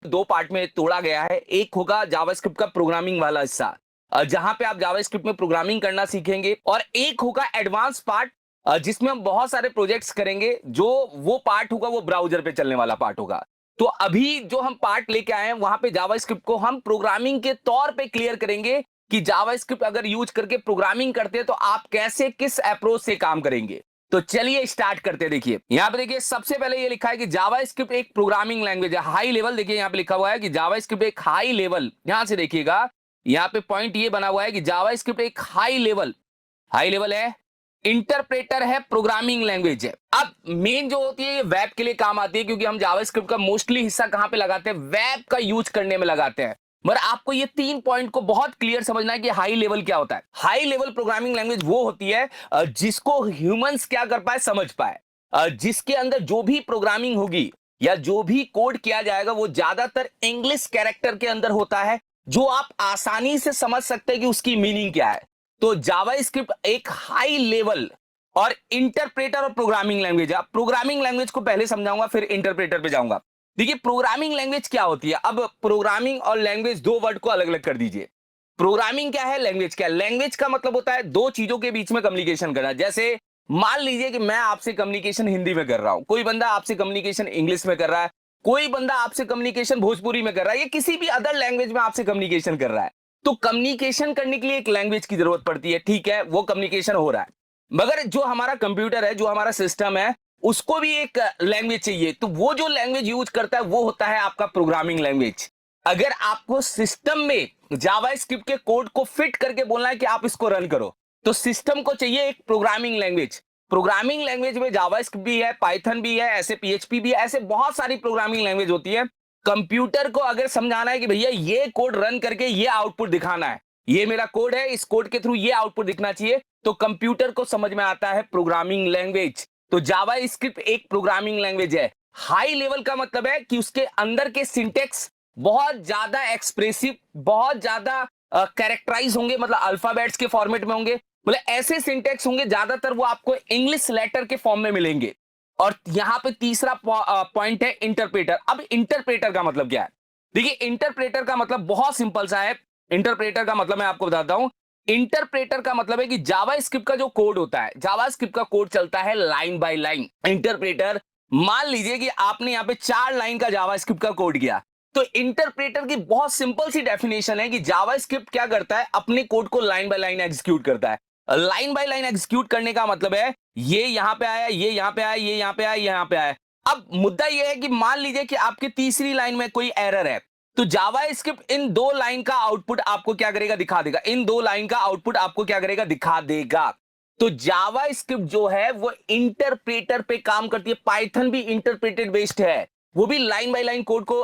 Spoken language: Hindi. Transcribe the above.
दो पार्ट में तोड़ा गया है। एक होगा जावास्क्रिप्ट का प्रोग्रामिंग वाला हिस्सा, जहां पे आप जावास्क्रिप्ट में प्रोग्रामिंग करना सीखेंगे, और एक होगा एडवांस पार्ट, जिसमें हम बहुत सारे प्रोजेक्ट्स करेंगे। जो वो पार्ट होगा वो ब्राउजर पे चलने वाला पार्ट होगा। तो अभी जो हम पार्ट लेके आए हैं वहां पे जावास्क्रिप्ट को हम प्रोग्रामिंग के तौर पे क्लियर करेंगे कि जावास्क्रिप्ट अगर यूज करके प्रोग्रामिंग करते हैं तो आप कैसे, किस अप्रोच से काम करेंगे। तो चलिए स्टार्ट करते हैं। देखिए यहां पे, देखिए सबसे पहले ये लिखा है कि जावास्क्रिप्ट एक प्रोग्रामिंग लैंग्वेज है, हाई लेवल। देखिए यहां पे लिखा हुआ है कि जावास्क्रिप्ट एक हाई लेवल, यहां से देखिएगा यहां पे पॉइंट ये बना हुआ है कि जावास्क्रिप्ट एक हाई लेवल है, इंटरप्रेटर है, प्रोग्रामिंग लैंग्वेज है। अब मेन जो होती है ये वेब के लिए काम आती है, क्योंकि हम जावास्क्रिप्ट का मोस्टली हिस्सा कहां पे लगाते हैं, वेब का यूज करने में लगाते हैं। मगर आपको ये 3 पॉइंट को बहुत क्लियर समझना है कि हाई लेवल क्या होता है। हाई लेवल प्रोग्रामिंग लैंग्वेज वो होती है जिसको ह्यूमंस क्या कर पाए, समझ पाए, जिसके अंदर जो भी प्रोग्रामिंग होगी या जो भी कोड किया जाएगा वो ज्यादातर इंग्लिश कैरेक्टर के अंदर होता है, जो आप आसानी से समझ सकते हैं कि उसकी मीनिंग क्या है। तो जावास्क्रिप्ट एक हाई लेवल और इंटरप्रेटर और प्रोग्रामिंग लैंग्वेज है। प्रोग्रामिंग लैंग्वेज को पहले समझाऊंगा, फिर इंटरप्रेटर पे जाऊंगा। देखिए प्रोग्रामिंग लैंग्वेज क्या होती है। अब प्रोग्रामिंग और लैंग्वेज दो वर्ड को अलग अलग कर दीजिए। प्रोग्रामिंग क्या है, लैंग्वेज क्या है। लैंग्वेज का मतलब होता है दो चीजों के बीच में कम्युनिकेशन करना। जैसे मान लीजिए कि मैं आपसे कम्युनिकेशन हिंदी में कर रहा हूं, कोई बंदा आपसे कम्युनिकेशन इंग्लिश में कर रहा है, कोई बंदा आपसे कम्युनिकेशन भोजपुरी में कर रहा है, या किसी भी अदर लैंग्वेज में आपसे कम्युनिकेशन कर रहा है। तो कम्युनिकेशन करने के लिए एक लैंग्वेज की जरूरत पड़ती है, ठीक है, वो कम्युनिकेशन हो रहा है। मगर जो हमारा कंप्यूटर है, जो हमारा सिस्टम है, उसको भी एक लैंग्वेज चाहिए। तो वो जो लैंग्वेज यूज करता है वो होता है आपका प्रोग्रामिंग लैंग्वेज। अगर आपको सिस्टम में जावास्क्रिप्ट के कोड को फिट करके बोलना है कि आप इसको रन करो, तो सिस्टम को चाहिए एक प्रोग्रामिंग लैंग्वेज। प्रोग्रामिंग लैंग्वेज में जावास्क्रिप्ट भी है, पाइथन भी है, ऐसे पीएचपी भी है, ऐसे बहुत सारी प्रोग्रामिंग लैंग्वेज होती है। कंप्यूटर को अगर समझाना है कि भैया ये कोड रन करके ये आउटपुट दिखाना है, ये मेरा कोड है, इस कोड के थ्रू ये आउटपुट दिखना चाहिए, तो कंप्यूटर को समझ में आता है प्रोग्रामिंग लैंग्वेज। तो जावास्क्रिप्ट एक प्रोग्रामिंग लैंग्वेज है। हाई लेवल का मतलब है कि उसके अंदर के सिंटेक्स बहुत ज्यादा एक्सप्रेसिव, बहुत ज्यादा कैरेक्टराइज होंगे, मतलब अल्फाबेट्स के फॉर्मेट में होंगे, मतलब ऐसे सिंटेक्स होंगे, ज्यादातर वो आपको इंग्लिश लेटर के फॉर्म में मिलेंगे। और यहां पे तीसरा पॉइंट है इंटरप्रेटर। अब इंटरप्रेटर का मतलब क्या है। देखिए इंटरप्रेटर का मतलब बहुत सिंपल सा है। इंटरप्रेटर का मतलब मैं आपको बताता हूं। इंटरप्रेटर का मतलब है कि जावास्क्रिप्ट का जो कोड होता है, जावास्क्रिप्ट का कोड चलता है लाइन बाय लाइन। इंटरप्रेटर, मान लीजिए कि आपने यहां पे 4 लाइन का जावास्क्रिप्ट का कोड किया, तो इंटरप्रेटर की बहुत सिंपल सी डेफिनेशन है कि जावास्क्रिप्ट क्या करता है, अपने कोड को लाइन बाय लाइन एग्जीक्यूट करता है। लाइन बाय लाइन एग्जीक्यूट करने का मतलब है ये यहां पे आया, ये यहां पे आया, ये यहां पे आया, ये यहां पे आया। अब मुद्दा यह है कि मान लीजिए कि आपके तीसरी लाइन में कोई एरर है, तो जावास्क्रिप्ट इन 2 लाइन का आउटपुट आपको क्या करेगा, दिखा देगा। इन 2 लाइन का आउटपुट आपको क्या करेगा, दिखा देगा। तो जावास्क्रिप्ट जो है वो इंटरप्रेटर पे काम करती है। पाइथन भी इंटरप्रेटेड बेस्ड है, वो भी लाइन बाय लाइन कोड को